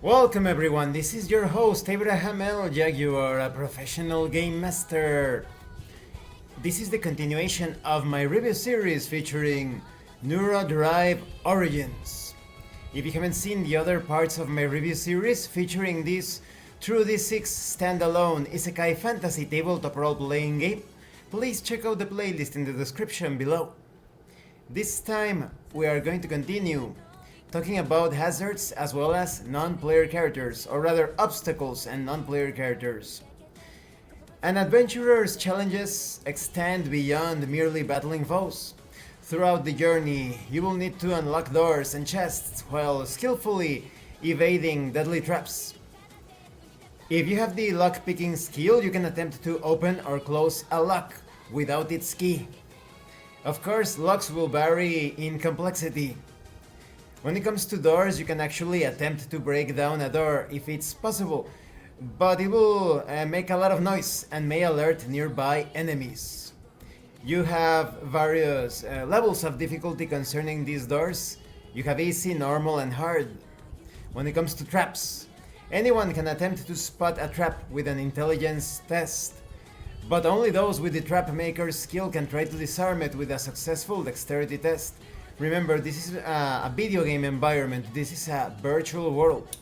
Welcome everyone, this is your host Abraham L. Jaguar, a professional game master. This is the continuation of my review series featuring Neurodrive Origins. If you haven't seen the other parts of my review series featuring this True D6 standalone isekai fantasy tabletop role-playing game, please check out the playlist in the description below. This time we are going to continue talking about hazards as well as non-player characters, or rather obstacles and non-player characters. An adventurer's challenges extend beyond merely battling foes. Throughout the journey, you will need to unlock doors and chests while skillfully evading deadly traps. If you have the lock-picking skill, you can attempt to open or close a lock without its key. Of course, locks will vary in complexity. When it comes to doors, you can actually attempt to break down a door if it's possible, but it will make a lot of noise and may alert nearby enemies. You have various levels of difficulty concerning these doors. You have easy, normal, and hard. When it comes to traps, anyone can attempt to spot a trap with an intelligence test, but only those with the trap maker's skill can try to disarm it with a successful dexterity test. Remember, this is a video game environment, this is a virtual world.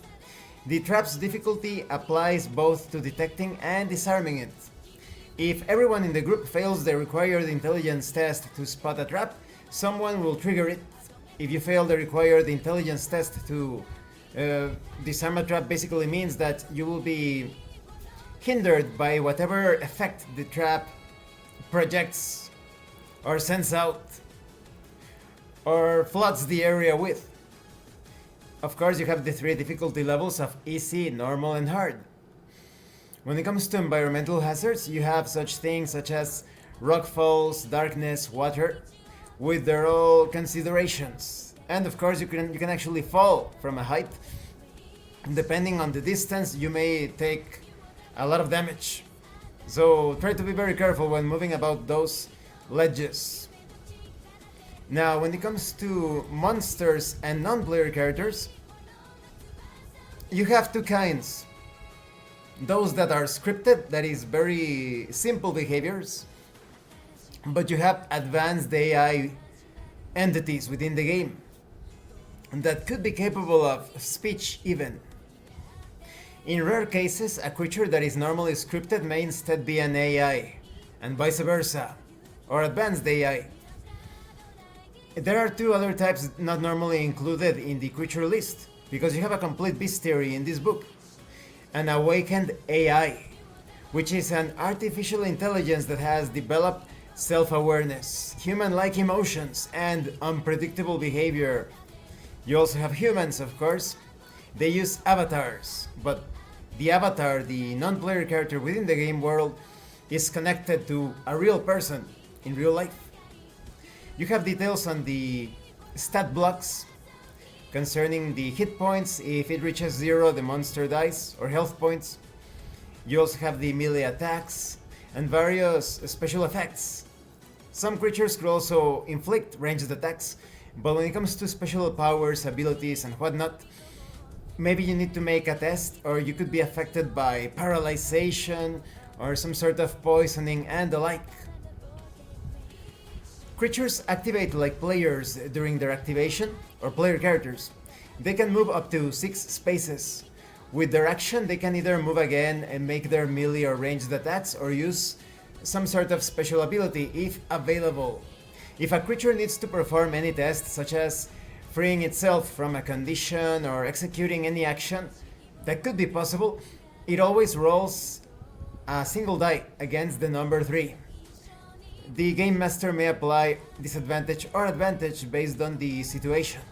The trap's difficulty applies both to detecting and disarming it. If everyone in the group fails the required intelligence test to spot a trap, someone will trigger it. If you fail the required intelligence test to disarm a trap, basically means that you will be hindered by whatever effect the trap projects or sends out or floods the area with. Of course, you have the three difficulty levels of easy, normal, and hard. When it comes to environmental hazards, you have such things such as rockfalls, darkness, water, with their own considerations. And of course, you can actually fall from a height. Depending on the distance, you may take a lot of damage. So try to be very careful when moving about those ledges. Now, when it comes to monsters and non-player characters, you have two kinds. Those that are scripted, that is very simple behaviors, but you have advanced AI entities within the game that could be capable of speech even. In rare cases, a creature that is normally scripted may instead be an AI, and vice versa, or advanced AI. There are two other types not normally included in the creature list, because you have a complete bestiary in this book. An awakened AI, which is an artificial intelligence that has developed self-awareness, human-like emotions, and unpredictable behavior. You also have humans, of course. They use avatars, but the avatar, the non-player character within the game world, is connected to a real person in real life. You have details on the stat blocks concerning the hit points. If it reaches 0, the monster dies, or health points. You also have the melee attacks and various special effects. Some creatures could also inflict ranged attacks, but when it comes to special powers, abilities, and whatnot, maybe you need to make a test, or you could be affected by paralyzation or some sort of poisoning and the like. Creatures activate like players during their activation, or player characters. They can move up to 6 spaces. With their action, they can either move again and make their melee or ranged attacks, or use some sort of special ability if available. If a creature needs to perform any test, such as freeing itself from a condition or executing any action that could be possible, it always rolls a single die against the number 3. The Game Master may apply disadvantage or advantage based on the situation.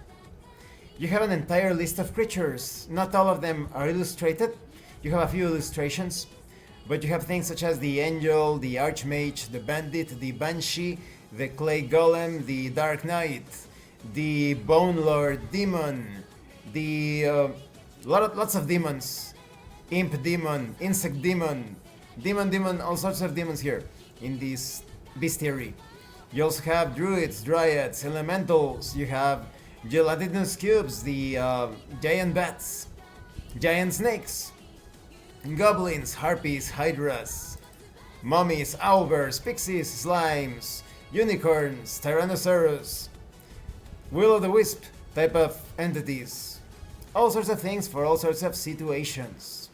You have an entire list of creatures. Not all of them are illustrated. You have a few illustrations, but you have things such as the Angel, the Archmage, the Bandit, the Banshee, the Clay Golem, the Dark Knight, the Bone Lord Demon, the lots of demons, Imp Demon, Insect Demon, Demon, all sorts of demons here in this bestiary. You also have druids, dryads, elementals. You have gelatinous cubes, the giant bats, giant snakes, goblins, harpies, hydras, mummies, owlbears, pixies, slimes, unicorns, tyrannosaurus, will-o'-the-wisp type of entities. All sorts of things for all sorts of situations.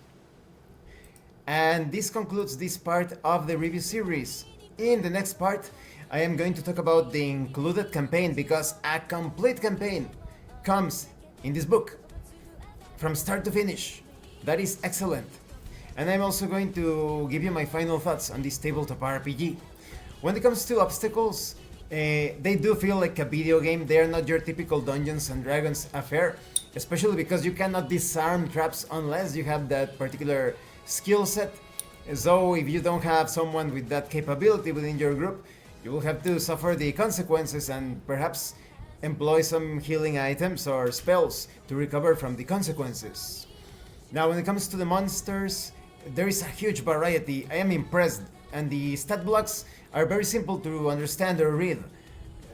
And this concludes this part of the review series. In the next part, I am going to talk about the included campaign, because a complete campaign comes in this book from start to finish. That is excellent. And I'm also going to give you my final thoughts on this tabletop RPG. When it comes to obstacles, they do feel like a video game. They are not your typical Dungeons and Dragons affair, especially because you cannot disarm traps unless you have that particular skill set. So if you don't have someone with that capability within your group, you will have to suffer the consequences and perhaps employ some healing items or spells to recover from the consequences. Now, when it comes to the monsters, there is a huge variety. I am impressed, and the stat blocks are very simple to understand or read.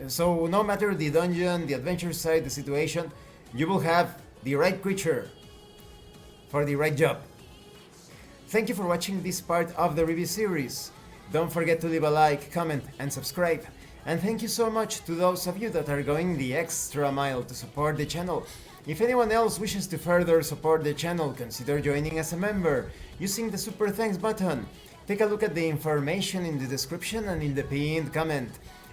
So no matter the dungeon, the adventure side, the situation, you will have the right creature for the right job. Thank you for watching this part of the review series. Don't forget to leave a like, comment, and subscribe. And thank you so much to those of you that are going the extra mile to support the channel. If anyone else wishes to further support the channel, consider joining as a member using the Super Thanks button. Take a look at the information in the description and in the pinned comment.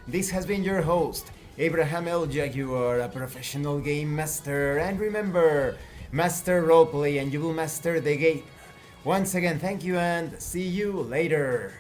This has been your host, Abraham L. Jaguar, a professional game master. And remember, master roleplay and you will master the game. Once again, thank you and see you later.